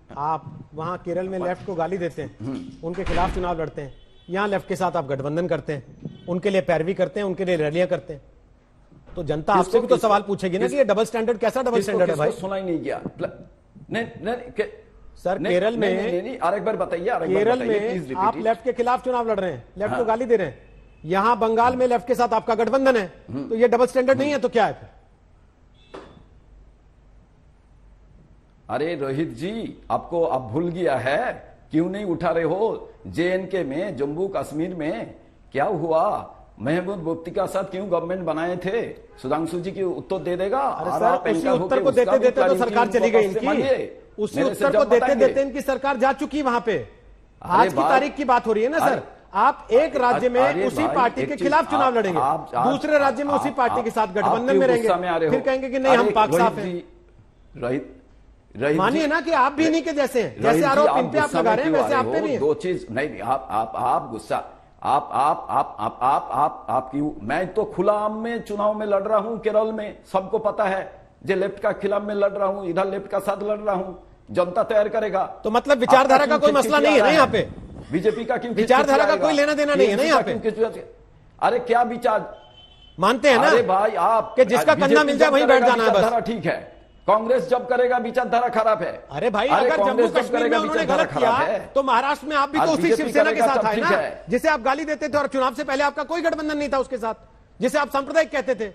आप वहां केरल में लेफ्ट को गाली देते हैं, उनके खिलाफ चुनाव लड़ते हैं, यहां लेफ्ट के साथ आप गठबंधन करते हैं, उनके लिए पैरवी करते हैं, उनके लिए रैलियां करते हैं, तो जनता आपसे भी तो सवाल पूछेगी ना कि ये डबल स्टैंडर्ड कैसा डबल स्टैंडर्ड है भाई? सुना ही नहीं गया। नहीं सर केरल में और एक बार बताइए, केरल में आप लेफ्ट के खिलाफ चुनाव लड़ रहे हैं, लेफ्ट को गाली दे रहे हैं, यहां बंगाल में लेफ्ट के साथ आपका गठबंधन है, तो ये डबल स्टैंडर्ड नहीं है तो क्या है फिर? अरे रोहित जी, आपको अब भूल गया है, क्यों नहीं उठा रहे हो? जेएनके में, जम्मू कश्मीर में क्या हुआ? महबूब मुफ्ती का साथ क्यों गवर्नमेंट बनाए थे? सुधांशु जी की उत्तर दे देगा। अरे सर, उसी उत्तर को देते देते तो सरकार चली गई इनकी, उसी उत्तर को देते देते इनकी सरकार जा चुकी वहां पे। आज की तारीख की बात हो रही है ना सर, आप एक राज्य में उसी पार्टी के खिलाफ चुनाव लड़ेंगे, दूसरे राज्य में उसी पार्टी के साथ गठबंधन में रहेंगे, फिर कहेंगे कि नहीं हम पाक साफ हैं। मानिए ना कि आप भी इन्हीं के जैसे हैं, जैसे आरोप इन पे आप लगा रहे हैं वैसे आप पे भी है। दो चीज नहीं, आप गुस्सा, आप क्यों? मैं तो खुला आम में चुनाव में लड़ रहा हूं केरल में, सबको पता है। जो लेफ्ट का खिलाफ में लड़ रहा हूं, इधर लेफ्ट का साथ लड़ रहा हूं, जनता तैयार करेगा। तो मतलब विचारधारा का कोई मसला नहीं है ना यहाँ पे? बीजेपी का क्यों? विचारधारा का कोई लेना देना नहीं है ना यहाँ पे? अरे क्या विचार मानते हैं ना? अरे भाई आप कि जिसका कंधा मिल जाए वहीं बैठ जाना है बस। ठीक है, कांग्रेस जब करेगा विचारधारा खराब है। अरे भाई अगर जम्मू कश्मीर में उन्होंने गलत किया तो महाराष्ट्र में आप भी तो उसी शिवसेना के साथ आए ना, जिसे आप गाली देते थे, और चुनाव से पहले आपका कोई गठबंधन नहीं था उसके साथ, जिसे आप सांप्रदायिक कहते थे।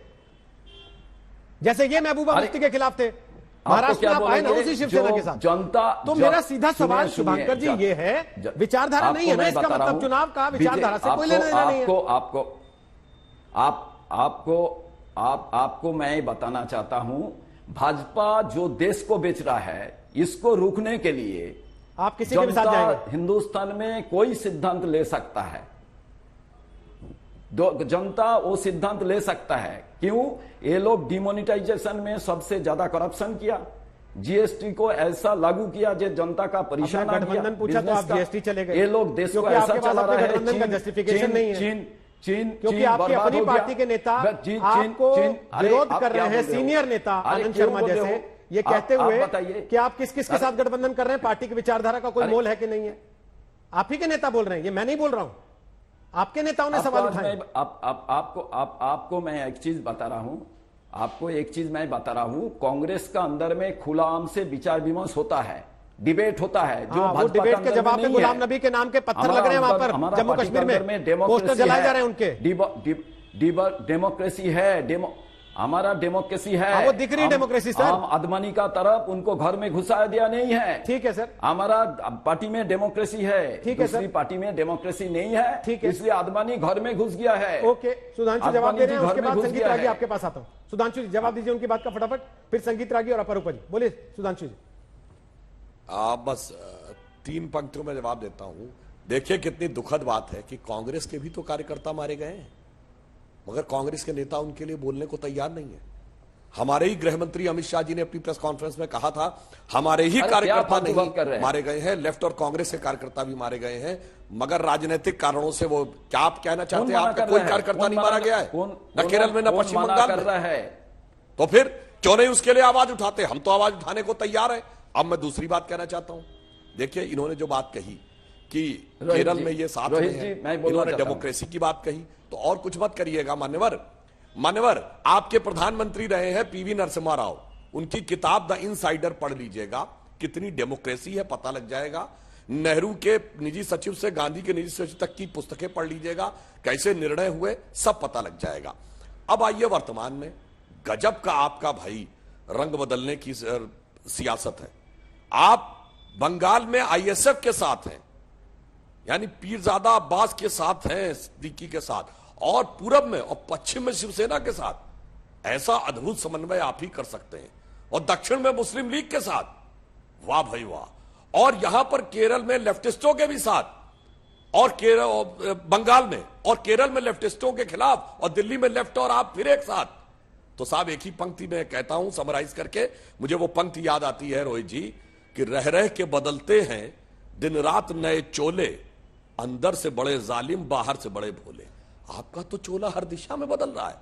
जैसे ये महबूबा मुफ्ती के खिलाफ थे, महाराष्ट्र में आप आए ना उसी शिवसेना के साथ। जनता तो मेरा सीधा सवाल शुभंकर जी ये है, विचारधारा नहीं है ना इसका मतलब? चुनाव का विचारधारा से कोई लेना देना नहीं है। आपको मैं बताना चाहता हूं, भाजपा जो देश को बेच रहा है, इसको रोकने के लिए आप किसी के भी साथ जाएंगे? हिंदुस्तान में कोई सिद्धांत ले सकता है, जनता वो सिद्धांत ले सकता है। क्यों? ये लोग डिमोनेटाइजेशन में सबसे ज्यादा करप्शन किया, जीएसटी को ऐसा लागू किया जो जनता का परेशान किया। गठबंधन पूछा तो आप जीएसटी चले गए। ये लोग देश को ऐसा चला रहा है, गठबंधन का जस्टिफिकेशन नहीं है, चीन क्योंकि आपकी अपनी पार्टी के नेता आपको विरोध कर रहे हैं, सीनियर नेता आनंद शर्मा जैसे, ये कहते हुए कि आप किस किस के साथ गठबंधन कर रहे हैं, पार्टी की विचारधारा का कोई मोल है कि नहीं है? आप ही के नेता बोल रहे हैं, ये मैं नहीं बोल रहा हूं, आपके नेताओं ने सवाल उठाए। आपको मैं एक चीज बता रहा हूं, कांग्रेस का अंदर में खुला आम से विचार विमर्श होता है, डिबेट होता है। जो वो डिबेट के जवाब में गुलाम नबी के नाम के पत्थर लग रहे हैं वहां पर, जम्मू कश्मीर में पोस्टर जलाए जा रहे हैं उनके। डेमोक्रेसी है, हमारा डेमोक्रेसी है। वो दिख रही डेमोक्रेसी सर, हम आदमानी का तरफ उनको घर में घुसा दिया नहीं है। ठीक है सर, हमारा पार्टी में डेमोक्रेसी है, ठीक है दूसरी पार्टी में डेमोक्रेसी नहीं है, ठीक है, इसलिए आदमानी घर में घुस गया है। ओके, सुधांशु जवाब दे रहे हैं, उसके बाद संगीत रागी आपके पास आता हूं। सुधांशु जी जवाब दीजिए उनकी बात का फटाफट, फिर संगीत रागी और अपरूपा जी। बोलिए सुधांशु जी। बस 3 पंक्तियों में जवाब देता हूं। देखिए कितनी दुखद बात है कि कांग्रेस के भी तो कार्यकर्ता मारे गए हैं, मगर कांग्रेस के नेता उनके लिए बोलने को तैयार नहीं है। हमारे ही गृह मंत्री अमित शाह जी ने अपनी प्रेस कॉन्फ्रेंस में कहा था, हमारे ही कार्यकर्ता नहीं मारे गए हैं, लेफ्ट और कांग्रेस के कार्यकर्ता भी मारे गए हैं, मगर राजनीतिक कारणों से वो क्या आप कहना चाहते हैं? आपका कोई कार्यकर्ता नहीं मारा गया है, न केरल में न पश्चिम बंगाल में। तो फिर क्यों नहीं उसके लिए आवाज उठाते? हम तो आवाज उठाने को तैयार है। अब मैं दूसरी बात कहना चाहता हूं, देखिए इन्होंने जो बात कही कि केरल में ये साथ में है, इन्होंने डेमोक्रेसी की बात कही, तो और कुछ मत करिएगा मान्यवर। आपके प्रधानमंत्री रहे हैं पीवी नरसिम्हा राव, उनकी किताब द इनसाइडर पढ़ लीजिएगा, कितनी डेमोक्रेसी है पता लग जाएगा। नेहरू के निजी सचिव से गांधी के निजी सचिव तक की पुस्तकें पढ़ लीजिएगा, कैसे निर्णय हुए सब पता लग जाएगा। अब आइए वर्तमान में, गजब का आपका भाई रंग बदलने की सियासत है। आप बंगाल में आईएसएफ के साथ हैं, यानी पीरजादा अब्बास के साथ हैं, सिद्दीकी के साथ, और पूरब में और पश्चिम में शिवसेना के साथ। ऐसा अद्भुत समन्वय आप ही कर सकते हैं। और दक्षिण में मुस्लिम लीग के साथ, वाह भाई वाह। और यहां पर केरल में लेफ्टिस्टों के भी साथ, और बंगाल में और केरल में लेफ्टिस्टों के खिलाफ, और दिल्ली में लेफ्ट और आप फिर एक साथ। तो साहब एक ही पंक्ति में कहता हूं समराइज करके, मुझे वो पंक्ति याद आती है रोहित जी, कि रह रह के बदलते हैं दिन रात नए चोले, अंदर से बड़े जालिम बाहर से बड़े भोले। आपका तो चोला हर दिशा में बदल रहा है।